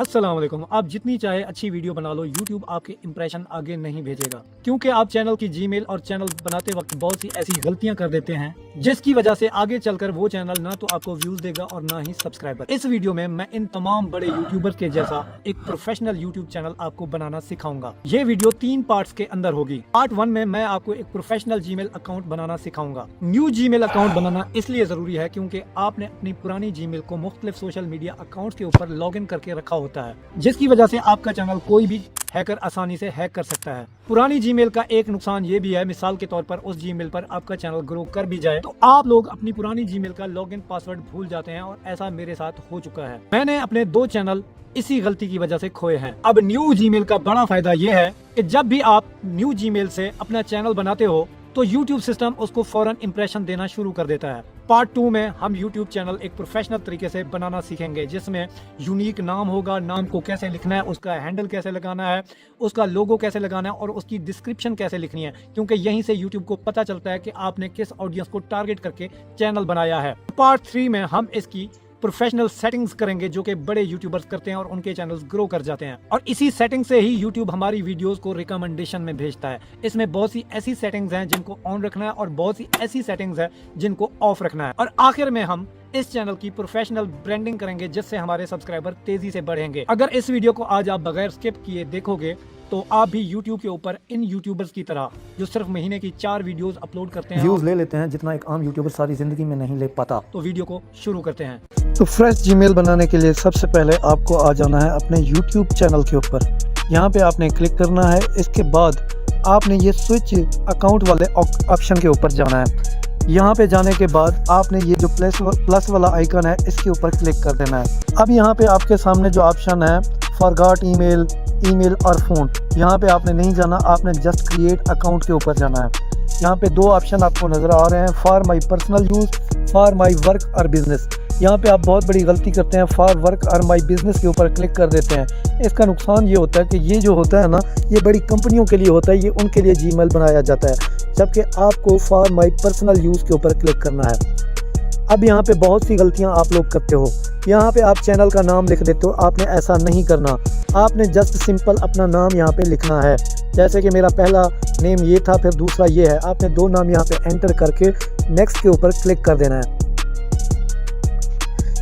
अस्सलाम वालेकुम। आप जितनी चाहे अच्छी वीडियो बना लो, YouTube आपके इंप्रेशन आगे नहीं भेजेगा, क्योंकि आप चैनल की जीमेल और चैनल बनाते वक्त बहुत सी ऐसी गलतियां कर देते हैं जिसकी वजह से आगे चलकर वो चैनल ना तो आपको व्यूज देगा और ना ही सब्सक्राइबर। इस वीडियो में मैं इन तमाम बड़े यूट्यूबर के जैसा एक प्रोफेशनल यूट्यूब चैनल आपको बनाना सिखाऊंगा। ये वीडियो 3 पार्ट्स के अंदर होगी। पार्ट 1 में मैं आपको एक प्रोफेशनल जीमेल अकाउंट बनाना सिखाऊंगा। न्यू जीमेल अकाउंट बनाना इसलिए जरूरी है क्योंकि आपने अपनी पुरानी जीमेल को मुख्तलिफ सोशल मीडिया अकाउंट के ऊपर लॉग इन करके रखा होता है, जिसकी वजह से आपका चैनल कोई भी हैकर आसानी से हैक कर सकता है। पुरानी जीमेल का एक नुकसान ये भी है, मिसाल के तौर पर उस जीमेल पर आपका चैनल ग्रो कर भी जाए तो आप लोग अपनी पुरानी जीमेल का लॉगिन पासवर्ड भूल जाते हैं, और ऐसा मेरे साथ हो चुका है। मैंने अपने 2 चैनल इसी गलती की वजह से खोए हैं। अब न्यू जीमेल का बड़ा फायदा ये है कि जब भी आप न्यू जीमेल से अपना चैनल बनाते हो तो YouTube सिस्टम उसको फौरन इंप्रेशन देना शुरू कर देता है। पार्ट 2 में हम YouTube चैनल एक प्रोफेशनल तरीके से बनाना सीखेंगे, जिसमें यूनिक नाम होगा, नाम को कैसे लिखना है, उसका हैंडल कैसे लगाना है, उसका लोगो कैसे लगाना है और उसकी डिस्क्रिप्शन कैसे लिखनी है, क्योंकि यहीं से YouTube को पता चलता है कि आपने किस ऑडियंस को टारगेट करके चैनल बनाया है। पार्ट 3 में हम इसकी प्रोफेशनल सेटिंग्स करेंगे जो कि बड़े यूट्यूबर्स करते हैं और उनके चैनल्स ग्रो कर जाते हैं, और इसी सेटिंग से ही यूट्यूब हमारी वीडियोस को रिकमेंडेशन में भेजता है। इसमें बहुत सी ऐसी सेटिंग्स हैं जिनको ऑन रखना है और बहुत सी ऐसी सेटिंग्स हैं जिनको ऑफ रखना है, और आखिर में हम इस चैनल की प्रोफेशनल ब्रांडिंग करेंगे जिससे हमारे सब्सक्राइबर तेजी से बढ़ेंगे। अगर इस वीडियो को आज आप बगैर स्किप किए देखोगे तो आप भी YouTube के ऊपर इन यूट्यूबर्स की तरह जो सिर्फ महीने की 4 वीडियोस अपलोड करते हैं, व्यूज ले लेते हैं जितना एक आम यूट्यूबर सारी जिंदगी में नहीं ले पाता। तो वीडियो को शुरू करते हैं। तो फ्रेश जीमेल बनाने के लिए सबसे पहले आपको आ जाना है अपने YouTube चैनल के ऊपर। यहाँ पे आपने क्लिक करना है। इसके बाद आपने ये स्विच अकाउंट वाले ऑप्शन के ऊपर जाना है। यहाँ पे जाने के बाद आपने ये जो प्लस वाला आइकन है इसके ऊपर क्लिक कर देना है। अब यहाँ पे आपके सामने जो ऑप्शन है फॉरगॉट ईमेल और फ़ोन, यहाँ पे आपने नहीं जाना, आपने जस्ट क्रिएट अकाउंट के ऊपर जाना है। यहाँ पे 2 ऑप्शन आपको नज़र आ रहे हैं, for my personal use, for my work और बिजनेस। यहाँ पे आप बहुत बड़ी गलती करते हैं, फॉर वर्क और माई बिजनेस के ऊपर क्लिक कर देते हैं। इसका नुकसान ये होता है कि ये जो होता है ना, ये बड़ी कंपनियों के लिए होता है, ये उनके लिए जीमेल बनाया जाता है, जबकि आपको फॉर माई पर्सनल यूज़ के ऊपर क्लिक करना है। अब यहाँ पे बहुत सी गलतियाँ आप लोग करते हो। यहाँ पे आप चैनल का नाम लिख देते हो, आपने ऐसा नहीं करना। आपने जस्ट सिंपल अपना नाम यहाँ पे लिखना है। जैसे कि मेरा पहला नेम ये था, फिर दूसरा ये है। आपने 2 नाम यहाँ पे एंटर करके नेक्स्ट के ऊपर क्लिक कर देना है।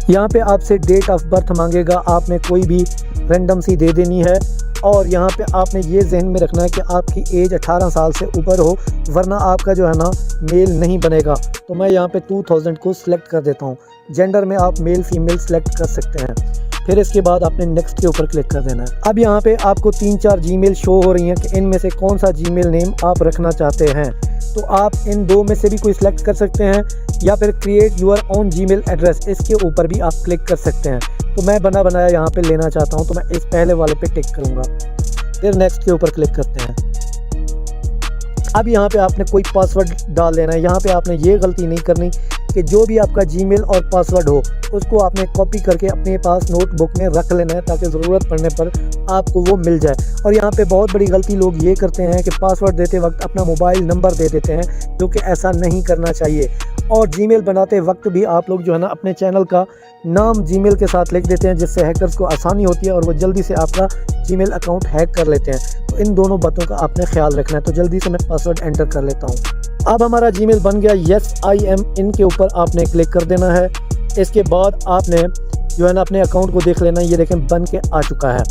यहाँ पे आपसे डेट ऑफ बर्थ मांगेगा, आपने कोई भी रैंडम सी दे देनी है, और यहाँ पे आपने ये जहन में रखना है कि आपकी एज 18 साल से ऊपर हो, वरना आपका जो है ना मेल नहीं बनेगा। तो मैं यहाँ पे 2000 को सिलेक्ट कर देता हूँ। जेंडर में आप मेल फीमेल सिलेक्ट कर सकते हैं। फिर इसके बाद आपने नेक्स्ट के ऊपर क्लिक कर देना है। अब यहाँ पे आपको 3-4 जीमेल शो हो रही हैं कि इनमें से कौन सा जीमेल नेम आप रखना चाहते हैं। तो आप इन 2 में से भी कोई सिलेक्ट कर सकते हैं, या फिर create your own Gmail address, इसके ऊपर भी आप क्लिक कर सकते हैं। तो मैं बना बनाया यहाँ पे लेना चाहता हूँ, तो मैं इस पहले वाले पे टिक करूँगा। फिर नेक्स्ट के ऊपर क्लिक करते हैं। अब यहाँ पे आपने कोई पासवर्ड डाल देना है। यहाँ पे आपने ये गलती नहीं करनी कि जो भी आपका जीमेल और पासवर्ड हो उसको आपने कॉपी करके अपने पास नोटबुक में रख लेना है, ताकि ज़रूरत पड़ने पर आपको वो मिल जाए। और यहाँ पे बहुत बड़ी गलती लोग ये करते हैं कि पासवर्ड देते वक्त अपना मोबाइल नंबर दे देते हैं, जो कि ऐसा नहीं करना चाहिए। और जीमेल बनाते वक्त भी आप लोग जो है ना अपने चैनल का नाम जीमेल के साथ लिख देते हैं, जिससे हैकर्स को आसानी होती है और वो जल्दी से आपका जीमेल अकाउंट हैक कर लेते हैं। तो इन दोनों बातों का आपने ख्याल रखना है। तो जल्दी से मैं पासवर्ड एंटर कर लेता हूँ। अब हमारा जीमेल बन गया। यस आई एम इन के ऊपर आपने क्लिक कर देना है। इसके बाद आपने जो है ना अपने अकाउंट को देख लेना, ये देखें बन के आ चुका है।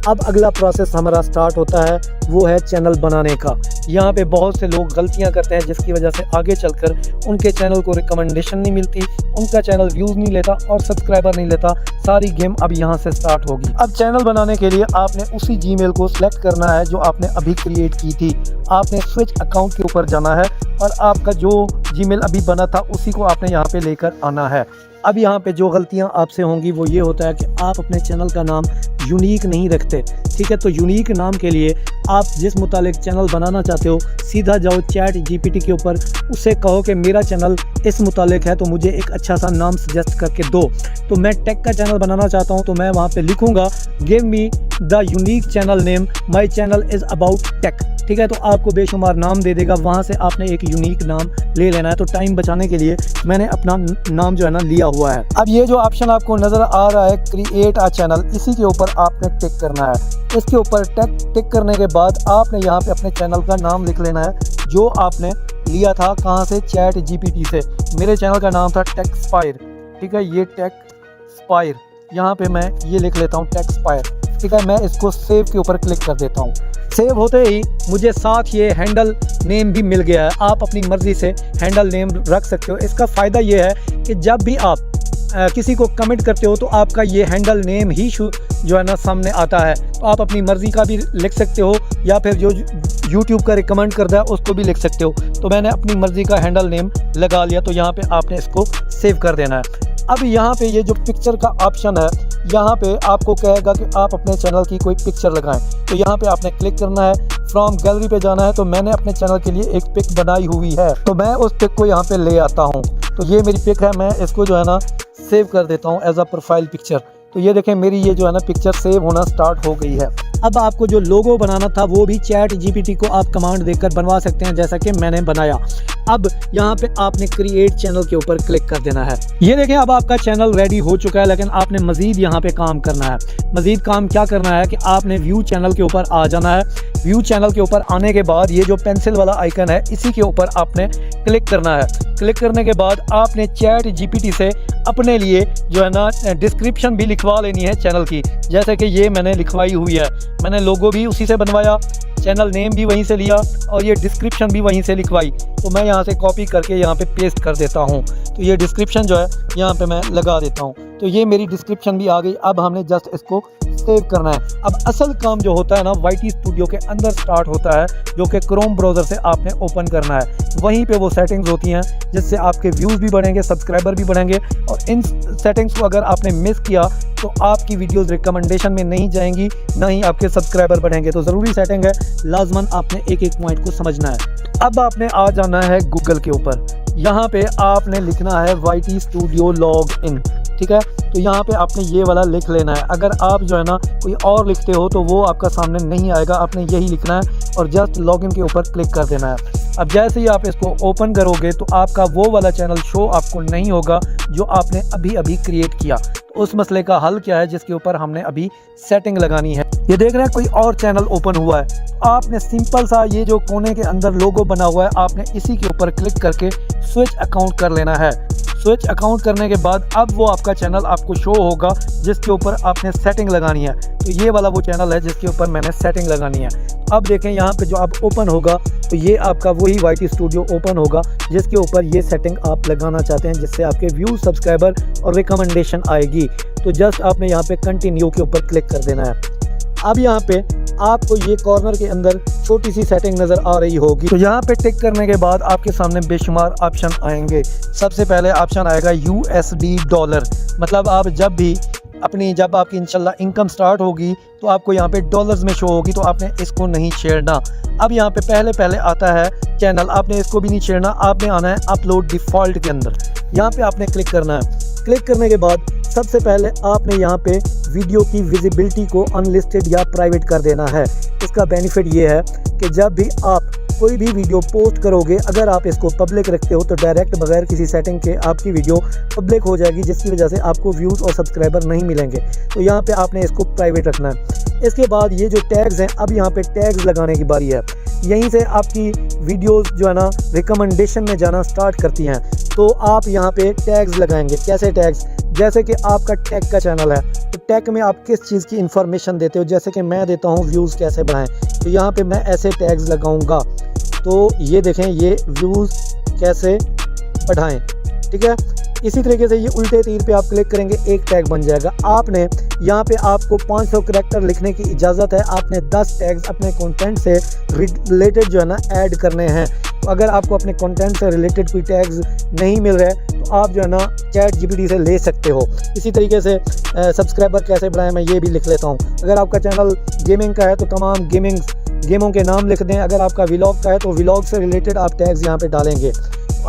अब अगला प्रोसेस हमारा स्टार्ट होता है, वो है चैनल बनाने का। यहाँ पे बहुत से लोग गलतियाँ करते हैं जिसकी वजह से आगे चलकर उनके चैनल को रिकमेंडेशन नहीं मिलती, उनका चैनल व्यूज़ नहीं लेता और सब्सक्राइबर नहीं लेता। सारी गेम अब यहाँ से स्टार्ट होगी। अब चैनल बनाने के लिए आपने उसी जीमेल को सिलेक्ट करना है जो आपने अभी क्रिएट की थी। आपने स्विच अकाउंट के ऊपर जाना है और आपका जो जीमेल अभी बना था उसी को आपने यहाँ पे लेकर आना है। अब यहाँ पे जो गलतियाँ आपसे होंगी वो ये होता है कि आप अपने चैनल का नाम यूनिक नहीं रखते। ठीक है। तो यूनिक नाम के लिए आप जिस मुतालिक चैनल बनाना चाहते हो सीधा जाओ चैट जीपीटी के ऊपर, उससे कहो कि मेरा चैनल इस मुतालिक है तो मुझे एक अच्छा सा नाम सजेस्ट करके दो। तो मैं टेक का चैनल बनाना चाहता हूँ तो मैं वहाँ पे लिखूँगा give me the unique channel name, my channel is about tech, ठीक है। तो आपको बेशुमार नाम दे देगा, वहाँ से आपने एक यूनिक नाम ले लेना है। तो टाइम बचाने के लिए मैंने अपना नाम जो है ना लिया हुआ है। अब ये जो ऑप्शन आपको नज़र आ रहा है क्रिएट अ चैनल, इसी के ऊपर आपने टिक करना है। इसके ऊपर टिक करने के बाद आपने यहाँ पे अपने चैनल का नाम लिख लेना है जो आपने लिया था कहाँ से, चैट जीपीटी से। मेरे चैनल का नाम था टेक स्पायर, ठीक है। ये टेक स्पायर, यहाँ पे मैं ये लिख लेता हूँ टेक स्पायर, ठीक है। मैं इसको सेव के ऊपर क्लिक कर देता हूँ। सेव होते ही मुझे साथ ये हैंडल नेम भी मिल गया है। आप अपनी मर्ज़ी से हैंडल नेम रख सकते हो। इसका फ़ायदा ये है कि जब भी आप किसी को कमेंट करते हो तो आपका ये हैंडल नेम ही जो है ना सामने आता है। तो आप अपनी मर्ज़ी का भी लिख सकते हो या फिर जो यूट्यूब का रिकमेंड करता है उसको भी लिख सकते हो। तो मैंने अपनी मर्ज़ी का हैंडल नेम लगा लिया। तो यहाँ पे आपने इसको सेव कर देना है। अब यहाँ पे ये जो पिक्चर का ऑप्शन है, यहाँ पे आपको कहेगा कि आप अपने चैनल की कोई पिक्चर लगाएं। तो यहाँ पे आपने क्लिक करना है, फ्रॉम गैलरी पे जाना है। तो मैंने अपने चैनल के लिए एक पिक बनाई हुई है, तो मैं उस पिक को यहाँ पे ले आता हूँ। तो ये मेरी पिक है, मैं इसको जो है ना सेव कर देता हूँ एज अ प्रोफाइल पिक्चर। तो ये देखें मेरी ये जो है ना पिक्चर सेव होना स्टार्ट हो गई है। अब आपको जो लोगो बनाना था वो भी चैट जीपीटी को आप कमांड देकर बनवा सकते हैं, जैसा कि मैंने बनाया। अब यहाँ पे आपने क्रिएट चैनल के ऊपर क्लिक कर देना है। ये देखें अब आपका चैनल रेडी हो चुका है, लेकिन आपने मज़ीद यहाँ पे काम करना है। मज़ीद काम क्या करना है कि आपने व्यू चैनल के ऊपर आ जाना है। व्यू चैनल के ऊपर आने के बाद ये जो पेंसिल वाला आइकन है इसी के ऊपर आपने क्लिक करना है। क्लिक करने के बाद आपने चैट जीपीटी से अपने लिए जो है ना डिस्क्रिप्शन भी लिखवा लेनी है चैनल की, जैसे कि ये मैंने लिखवाई हुई है। मैंने लोगो भी उसी से बनवाया, चैनल नेम भी वहीं से लिया और ये डिस्क्रिप्शन भी वहीं से लिखवाई। तो मैं यहाँ से कॉपी करके यहाँ पे पेस्ट कर देता हूँ। तो ये डिस्क्रिप्शन जो है यहाँ पे मैं लगा देता हूँ। तो ये मेरी डिस्क्रिप्शन भी आ गई। अब हमने जस्ट इसको सेव करना है। अब असल काम जो होता है ना YT स्टूडियो के अंदर स्टार्ट होता है, जो कि क्रोम ब्राउज़र से आपने ओपन करना है। वहीं पे वो सेटिंग्स होती हैं जिससे आपके व्यूज़ भी बढ़ेंगे, सब्सक्राइबर भी बढ़ेंगे। और इन सेटिंग्स को अगर आपने मिस किया तो आपकी वीडियोज़ रिकमेंडेशन में नहीं जाएंगी, ना ही आपके सब्सक्राइबर बढ़ेंगे। तो ज़रूरी सेटिंग है, लाजमन आपने एक एक पॉइंट को समझना है। अब आपने आ जाना है गूगल के ऊपर। यहाँ पे आपने लिखना है YT स्टूडियो लॉग इन, ठीक है। तो यहाँ पे आपने ये वाला लिख लेना है। अगर आप जो है ना कोई और लिखते हो तो वो आपका सामने नहीं आएगा, आपने यही लिखना है और जस्ट लॉगिन के ऊपर क्लिक कर देना है। अब जैसे ही आप इसको ओपन करोगे तो आपका वो वाला चैनल शो आपको नहीं होगा जो आपने अभी अभी क्रिएट किया। तो उस मसले का हल क्या है जिसके ऊपर हमने अभी सेटिंग लगानी है। ये देख रहे हैं कोई और चैनल ओपन हुआ है। आपने सिंपल सा ये जो कोने के अंदर लोगो बना हुआ है आपने इसी के ऊपर क्लिक करके स्विच अकाउंट कर लेना है। स्विच अकाउंट करने के बाद अब वो आपका चैनल आपको शो होगा जिसके ऊपर आपने सेटिंग लगानी है। तो ये वाला वो चैनल है जिसके ऊपर मैंने सेटिंग लगानी है। अब देखें यहाँ पे जो आप ओपन होगा तो ये आपका वही YT स्टूडियो ओपन होगा जिसके ऊपर ये सेटिंग आप लगाना चाहते हैं, जिससे आपके व्यू, सब्सक्राइबर और रिकमेंडेशन आएगी। तो जस्ट आपने यहाँ पे कंटिन्यू के ऊपर क्लिक कर देना है। अब यहाँ पे आपको ये कॉर्नर के अंदर छोटी सी सेटिंग नज़र आ रही होगी। तो यहाँ पे टिक करने के बाद आपके सामने बेशुमार ऑप्शन आएंगे। सबसे पहले ऑप्शन आएगा USD डॉलर, मतलब आप जब आपकी इंशाल्लाह इनकम स्टार्ट होगी तो आपको यहाँ पे डॉलर्स में शो होगी। तो आपने इसको नहीं छेड़ना। अब यहाँ पे पहले आता है चैनल, आपने इसको भी नहीं छेड़ना। आपने आना है अपलोड डिफ़ॉल्ट के अंदर, यहाँ पे आपने क्लिक करना है। क्लिक करने के बाद सबसे पहले आपने यहाँ पे वीडियो की विजिबिलिटी को अनलिस्टेड या प्राइवेट कर देना है। इसका बेनिफिट ये है कि जब भी आप कोई भी वीडियो पोस्ट करोगे, अगर आप इसको पब्लिक रखते हो तो डायरेक्ट बगैर किसी सेटिंग के आपकी वीडियो पब्लिक हो जाएगी, जिसकी वजह से आपको व्यूज़ और सब्सक्राइबर नहीं मिलेंगे। तो यहाँ पे आपने इसको प्राइवेट रखना है। इसके बाद ये जो टैग्स हैं, अब यहाँ पे टैग्स लगाने की बारी है। यहीं से आपकी वीडियोस जो है ना रिकमेंडेशन में जाना स्टार्ट करती हैं। तो आप यहाँ पे टैग्स लगाएंगे। कैसे टैग्स? जैसे कि आपका टेक का चैनल है तो टेक में आप किस चीज़ की इंफॉर्मेशन देते हो, जैसे कि मैं देता हूँ व्यूज़ कैसे बढ़ाएं, तो यहाँ पे मैं ऐसे टैग्स लगाऊंगा। तो ये देखें, ये व्यूज़ कैसे बढ़ाएं, ठीक है। इसी तरीके से ये उल्टे तीर पे आप क्लिक करेंगे, एक टैग बन जाएगा। आपने यहाँ पे आपको 500 करैक्टर लिखने की इजाज़त है। आपने 10 टैग्स अपने कंटेंट से रिलेटेड जो है ना ऐड करने हैं। तो अगर आपको अपने कंटेंट से रिलेटेड कोई टैग्स नहीं मिल रहे तो आप जो है ना चैट जीपीटी से ले सकते हो। इसी तरीके से सब्सक्राइबर कैसे बढ़ाएं मैं ये भी लिख लेता हूँ। अगर आपका चैनल गेमिंग का है तो तमाम गेमों के नाम लिख दें। अगर आपका व्लॉग का है तो व्लॉग से रिलेटेड आप टैग्स यहाँ पे डालेंगे।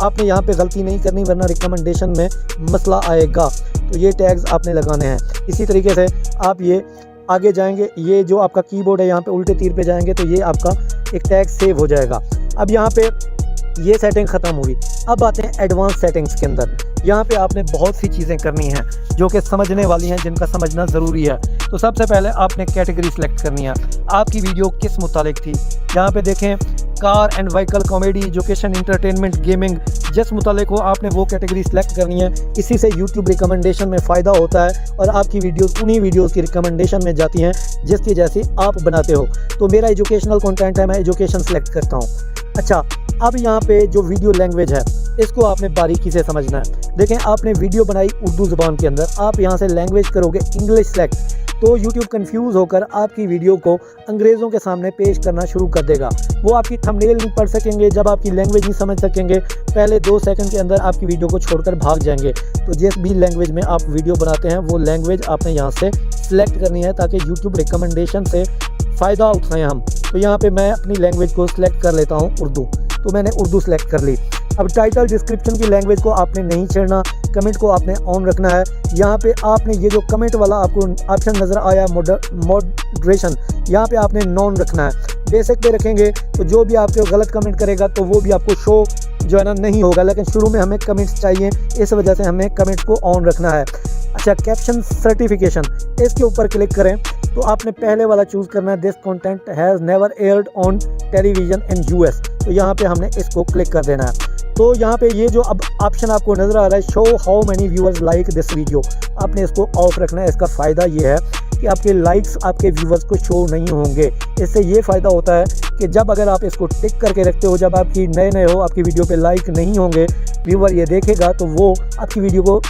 आपने यहाँ पे गलती नहीं करनी वरना रिकमेंडेशन में मसला आएगा। तो ये टैग्स आपने लगाने हैं। इसी तरीके से आप ये आगे जाएंगे, ये जो आपका कीबोर्ड है यहाँ पे उल्टे तीर पे जाएंगे तो ये आपका एक टैग सेव हो जाएगा। अब यहाँ पे ये सेटिंग ख़त्म हुई। अब आते हैं एडवांस सेटिंग्स के अंदर। यहाँ पे आपने बहुत सी चीज़ें करनी हैं जो कि समझने वाली हैं, जिनका समझना ज़रूरी है। तो सबसे पहले आपने कैटेगरी सेलेक्ट करनी है। आपकी वीडियो किस मुतालिक थी, यहाँ पे देखें car and vehicle, comedy, education, entertainment, gaming, जिस मुतालिक हो आपने वो कैटेगरी सेलेक्ट करनी है। इसी से यूट्यूब रिकमेंडेशन में फ़ायदा होता है और आपकी वीडियोस उन्हीं वीडियोस की रिकमेंडेशन में जाती हैं जिसकी जैसी आप बनाते हो। तो मेरा एजुकेशनल कंटेंट है, मैं एजुकेशन सेलेक्ट करता हूँ। अच्छा, अब यहाँ पे जो वीडियो लैंग्वेज है इसको आपने बारीकी से समझना है। देखें, आपने वीडियो बनाई उर्दू ज़ुबान के अंदर, आप यहाँ से लैंग्वेज करोगे इंग्लिश सेलेक्ट, तो YouTube कंफ्यूज होकर आपकी वीडियो को अंग्रेज़ों के सामने पेश करना शुरू कर देगा। वो आपकी थंबनेल नहीं पढ़ सकेंगे, जब आपकी लैंग्वेज नहीं समझ सकेंगे, पहले 2 सेकंड के अंदर आपकी वीडियो को छोड़कर भाग जाएंगे। तो जिस भी लैंग्वेज में आप वीडियो बनाते हैं वो लैंग्वेज आपने यहाँ से सिलेक्ट करनी है ताकि YouTube रिकमेंडेशन से फ़ायदा उठाएँ हम। तो यहाँ पर मैं अपनी लैंग्वेज को सिलेक्ट कर लेता हूँ उर्दू, तो मैंने उर्दू सेलेक्ट कर ली। अब टाइटल डिस्क्रिप्शन की लैंग्वेज को आपने नहीं छेड़ना, कमेंट को आपने ऑन रखना है। यहाँ पे आपने ये जो कमेंट वाला आपको ऑप्शन नज़र आया मॉडरेशन, यहाँ पे आपने नॉन रखना है। बेसिक पे रखेंगे तो जो भी आपके गलत कमेंट करेगा तो वो भी आपको शो जो है ना नहीं होगा, लेकिन शुरू में हमें कमेंट्स चाहिए, इस वजह से हमें कमेंट को ऑन रखना है। अच्छा, कैप्शन सर्टिफिकेशन, इसके ऊपर क्लिक करें तो आपने पहले वाला चूज़ करना है, this content has never aired on television in US. तो यहाँ पे हमने इसको क्लिक कर देना है। तो यहाँ पे ये जो अब ऑप्शन आपको नज़र आ रहा है, show how many viewers like this video, आपने इसको ऑफ रखना है। इसका फ़ायदा ये है कि आपके लाइक्स आपके व्यूअर्स को शो नहीं होंगे। इससे ये फ़ायदा होता है कि जब अगर आप इसको टिक करके रखते हो, जब आपकी नए हो आपकी वीडियो पे लाइक नहीं होंगे, व्यूअर ये देखेगा तो वो आपकी वीडियो को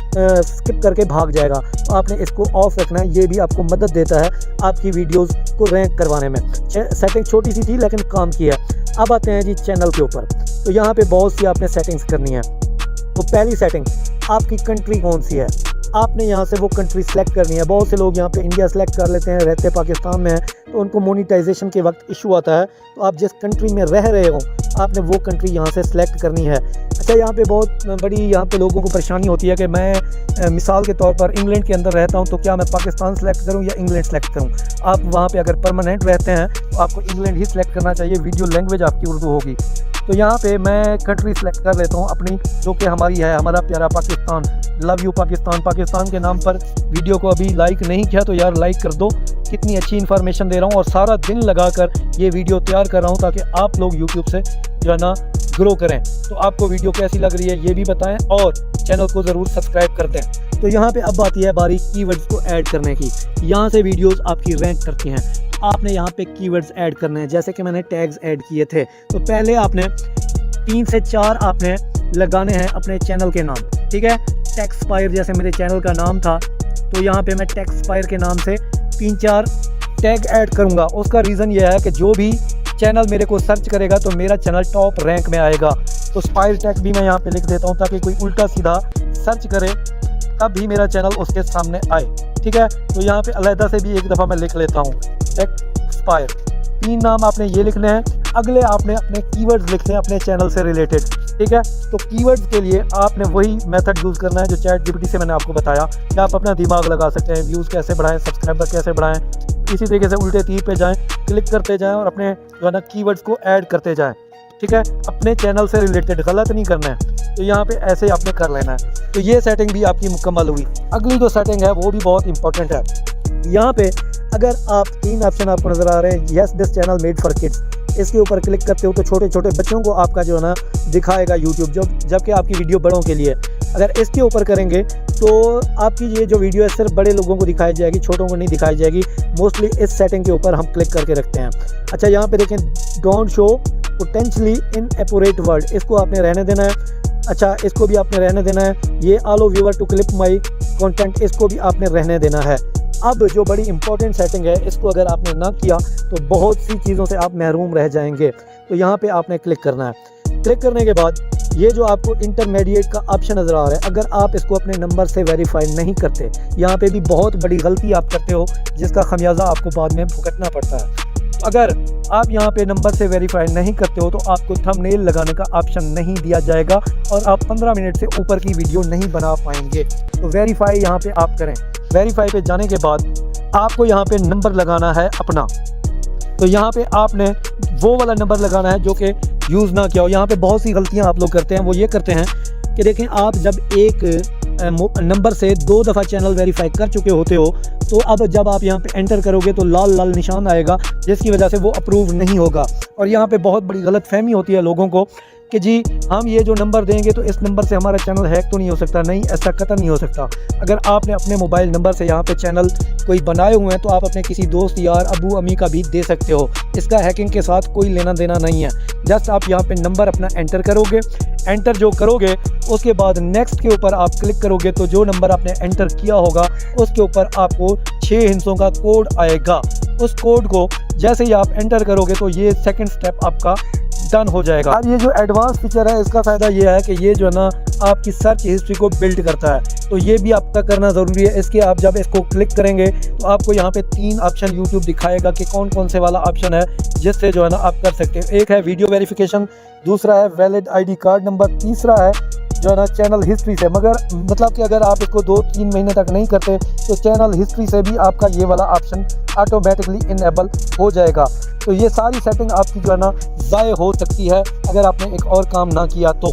स्किप करके भाग जाएगा। तो आपने इसको ऑफ रखना है। ये भी आपको मदद देता है आपकी वीडियोस को रैंक करवाने में। सेटिंग छोटी सी थी लेकिन काम की है। अब आते हैं जी चैनल के ऊपर। तो यहाँ पे बहुत सी आपने सेटिंग्स करनी है। तो पहली सेटिंग, आपकी कंट्री कौन सी है, आपने यहाँ से वो कंट्री सेलेक्ट करनी है। बहुत से लोग यहाँ पे इंडिया सेलेक्ट कर लेते हैं, रहते पाकिस्तान में हैं, तो उनको मोनेटाइजेशन के वक्त इशू आता है। तो आप जिस कंट्री में रह रहे हो आपने वो कंट्री यहाँ से सेलेक्ट करनी है। अच्छा, यहाँ पे बहुत बड़ी यहाँ पे लोगों को परेशानी होती है कि मैं मिसाल के तौर पर इंग्लैंड के अंदर रहता हूँ, तो क्या मैं पाकिस्तान सेलेक्ट करूँ या इंग्लैंड सेलेक्ट करूँ। आप वहाँ पे अगर परमानेंट रहते हैं तो आपको इंग्लैंड ही सिलेक्ट करना चाहिए, वीडियो लैंग्वेज आपकी उर्दू होगी। तो यहाँ पे मैं कंट्री सेलेक्ट कर लेता हूँ अपनी, जो कि हमारी है हमारा प्यारा पाकिस्तान। Love you Pakistan. पाकिस्तान के नाम पर वीडियो को अभी लाइक नहीं किया तो यार लाइक कर दो। कितनी अच्छी इन्फॉर्मेशन दे रहा हूँ और सारा दिन लगाकर ये वीडियो तैयार कर रहा हूँ ताकि आप लोग यूट्यूब से जो है ना ग्रो करें। तो आपको वीडियो कैसी लग रही है ये भी बताएं और चैनल को ज़रूर सब्सक्राइब कर दें। तो यहाँ पे अब आती है बारी कीवर्ड्स को ऐड करने की। यहाँ से वीडियोस आपकी रैंक करती हैं। आपने यहाँ पे कीवर्ड्स ऐड करने हैं, जैसे कि मैंने टैग्स ऐड किए थे। तो पहले आपने 3 से 4 आपने लगाने हैं अपने चैनल के नाम, ठीक है। टेक्सपायर जैसे मेरे चैनल का नाम था, तो यहाँ पे मैं टेक्सपायर के नाम से 3-4 टैग ऐड करूँगा। उसका रीज़न ये है कि जो भी चैनल मेरे को सर्च करेगा तो मेरा चैनल टॉप रैंक में आएगा। तो स्पायर टैग भी मैं यहाँ पे लिख देता हूँ ताकि कोई उल्टा सीधा सर्च करे तब भी मेरा चैनल उसके सामने आए, ठीक है। तो यहाँ पे अलहदा से भी एक दफ़ा मैं लिख लेता हूँ टेक्सपायर। 3 नाम आपने ये लिखने हैं। अगले आपने अपने कीवर्ड्स लिखने हैं अपने चैनल से रिलेटेड, ठीक है। तो कीवर्ड्स के लिए आपने वही मेथड यूज़ करना है जो चैट जीपीटी से मैंने आपको बताया कि आप अपना दिमाग लगा सकते हैं। व्यूज़ कैसे बढ़ाएं, सब्सक्राइबर कैसे बढ़ाएं, इसी तरीके से उल्टे तीर पे जाएं, क्लिक करते जाएं और अपने जो है ना कीवर्ड्स को ऐड करते जाएं, ठीक है। अपने चैनल से रिलेटेड, गलत नहीं करना है। तो यहाँ पे ऐसे आपने कर लेना है। तो ये सेटिंग भी आपकी मुकम्मल हुई। अगली जो सेटिंग है वो भी बहुत इंपॉर्टेंट है। यहाँ पे अगर आप 3 ऑप्शन आपको नज़र आ रहे हैं, yes this channel made for kids, इसके ऊपर क्लिक करते हो तो छोटे छोटे बच्चों को आपका जो है ना दिखाएगा यूट्यूब, जबकि आपकी वीडियो बड़ों के लिए। अगर इसके ऊपर करेंगे तो आपकी ये जो वीडियो है सिर्फ बड़े लोगों को दिखाई जाएगी, छोटों को नहीं दिखाई जाएगी। मोस्टली इस सेटिंग के ऊपर हम क्लिक करके रखते हैं। अच्छा, यहाँ पे देखें don't show potentially inaccurate word, इसको आपने रहने देना है। अच्छा, इसको भी आपने रहने देना है। ये allow viewer to clip my content, इसको भी आपने रहने देना है। अब जो बड़ी इंपॉर्टेंट सेटिंग है, इसको अगर आपने ना किया तो बहुत सी चीज़ों से आप महरूम रह जाएंगे। तो यहाँ पे आपने क्लिक करना है। क्लिक करने के बाद ये जो आपको इंटरमीडिएट का ऑप्शन नज़र आ रहा है, अगर आप इसको अपने नंबर से वेरीफाई नहीं करते, यहाँ पे भी बहुत बड़ी गलती आप करते हो जिसका खमियाजा आपको बाद में भुगतना पड़ता है। अगर आप यहाँ पे नंबर से वेरीफाई नहीं करते हो तो आपको थंबनेल लगाने का ऑप्शन नहीं दिया जाएगा और आप 15 मिनट से ऊपर की वीडियो नहीं बना पाएंगे। तो वेरीफाई यहाँ पे आप करें। वेरीफाई पे जाने के बाद आपको यहाँ पे नंबर लगाना है अपना। तो यहाँ पे आपने वो वाला नंबर लगाना है जो कि यूज़ ना किया हो। यहाँ पे बहुत सी गलतियाँ आप लोग करते हैं, वो ये करते हैं कि देखें, आप जब एक नंबर से 2 दफ़ा चैनल वेरीफाई कर चुके होते हो तो अब जब आप यहाँ पे एंटर करोगे तो लाल लाल निशान आएगा जिसकी वजह से वो अप्रूव नहीं होगा। और यहाँ पे बहुत बड़ी गलतफहमी होती है लोगों को कि जी हम ये जो नंबर देंगे तो इस नंबर से हमारा चैनल हैक तो नहीं हो सकता। नहीं, ऐसा कतई नहीं हो सकता। अगर आपने अपने मोबाइल नंबर से यहाँ पे चैनल कोई बनाए हुए हैं तो आप अपने किसी दोस्त, यार, अबू, अम्मी का भी दे सकते हो। इसका हैकिंग के साथ कोई लेना देना नहीं है। जस्ट आप यहाँ पे नंबर अपना एंटर करोगे। एंटर जो करोगे उसके बाद नेक्स्ट के ऊपर आप क्लिक करोगे तो जो नंबर आपने एंटर किया होगा उसके ऊपर आपको 6 हिस्सों का कोड आएगा। उस कोड को जैसे ही आप एंटर करोगे तो ये सेकंड स्टेप आपका डन हो जाएगा। अब ये जो एडवांस फीचर है इसका फ़ायदा ये है कि ये जो है ना आपकी सर्च हिस्ट्री को बिल्ड करता है, तो ये भी आपका करना ज़रूरी है। इसके आप जब इसको क्लिक करेंगे तो आपको यहाँ पे 3 ऑप्शन यूट्यूब दिखाएगा कि कौन कौन से वाला ऑप्शन है जिससे जो है ना आप कर सकते हो। एक है वीडियो वेरिफिकेशन, दूसरा है वैलिड आईडी कार्ड नंबर, तीसरा है जो है ना चैनल हिस्ट्री से। मगर मतलब कि अगर आप इसको 2-3 महीने तक नहीं करते तो चैनल हिस्ट्री से भी आपका ये वाला ऑप्शन ऑटोमेटिकली इनेबल हो जाएगा। तो ये सारी सेटिंग आपकी जो है ना ज़ाय हो सकती है अगर आपने एक और काम ना किया तो।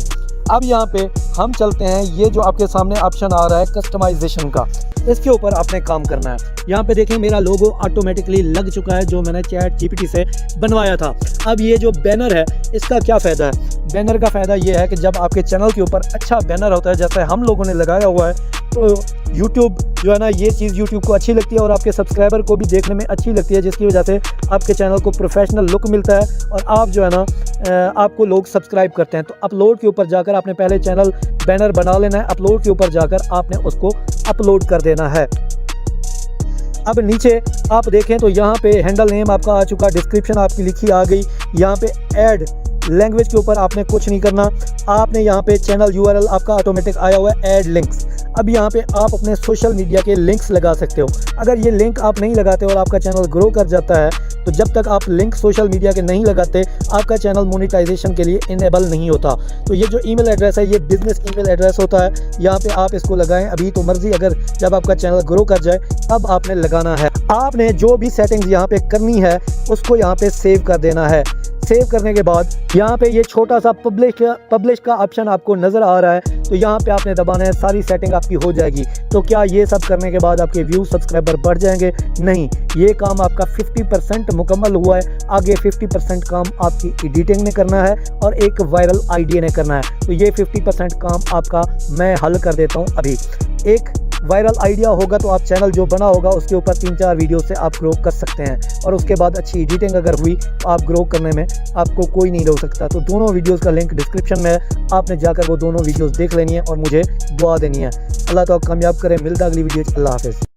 अब यहाँ पे हम चलते हैं, ये जो आपके सामने ऑप्शन आ रहा है कस्टमाइजेशन का, इसके ऊपर आपने काम करना है। यहाँ पे देखें मेरा लोगो ऑटोमेटिकली लग चुका है जो मैंने चैट जीपीटी से बनवाया था। अब ये जो बैनर है इसका क्या फ़ायदा है? बैनर का फ़ायदा ये है कि जब आपके चैनल के ऊपर अच्छा बैनर होता है जैसे हम लोगों ने लगाया हुआ है तो यूट्यूब जो है ना ये चीज़ यूट्यूब को अच्छी लगती है और आपके सब्सक्राइबर को भी देखने में अच्छी लगती है, जिसकी वजह से आपके चैनल को प्रोफेशनल लुक मिलता है और आप जो है ना आपको लोग सब्सक्राइब करते हैं। तो अपलोड के ऊपर जाकर आपने पहले चैनल बैनर बना लेना है, अपलोड के ऊपर जाकर आपने उसको अपलोड कर देना है। अब नीचे आप देखें तो यहाँ पे हैंडल नेम आपका आ चुका, डिस्क्रिप्शन आपकी लिखी आ गई। यहाँ पे ऐड लैंग्वेज के ऊपर आपने कुछ नहीं करना, आपने यहाँ पे चैनल यूआरएल आपका ऑटोमेटिक आया हुआ है, ऐड लिंक्स। अब यहाँ पे आप अपने सोशल मीडिया के लिंक्स लगा सकते हो। अगर ये लिंक आप नहीं लगाते और आपका चैनल ग्रो कर जाता है तो जब तक आप लिंक सोशल मीडिया के नहीं लगाते आपका चैनल मोनेटाइजेशन के लिए इनेबल नहीं होता। तो ये जो ईमेल एड्रेस है ये बिजनेस ईमेल एड्रेस होता है, यहाँ पे आप इसको लगाएं। अभी तो मर्जी, अगर जब आपका चैनल ग्रो कर जाए तब आपने लगाना है। आपने जो भी सेटिंग्स यहाँ पे करनी है उसको यहाँ पे सेव कर देना है। सेव करने के बाद यहाँ पे ये छोटा सा पब्लिश का ऑप्शन आपको नज़र आ रहा है, तो यहाँ पे आपने दबाना है, सारी सेटिंग आपकी हो जाएगी। तो क्या ये सब करने के बाद आपके व्यू सब्सक्राइबर बढ़ जाएंगे? नहीं, ये काम आपका 50% मुकम्मल हुआ है। आगे 50% काम आपकी एडिटिंग ने करना है और एक वायरल आइडिया ने करना है। तो ये 50% काम आपका मैं हल कर देता हूँ अभी। एक वायरल आइडिया होगा तो आप चैनल जो बना होगा उसके ऊपर 3-4 वीडियो से आप ग्रो कर सकते हैं और उसके बाद अच्छी एडिटिंग अगर हुई तो आप ग्रो करने में आपको कोई नहीं रोक सकता। तो दोनों वीडियोस का लिंक डिस्क्रिप्शन में है, आपने जाकर वो दोनों वीडियोस देख लेनी है और मुझे दुआ देनी है। अल्लाह ताला कामयाब करे। मिलता अगली वीडियो। अल्लाह हाफिज़।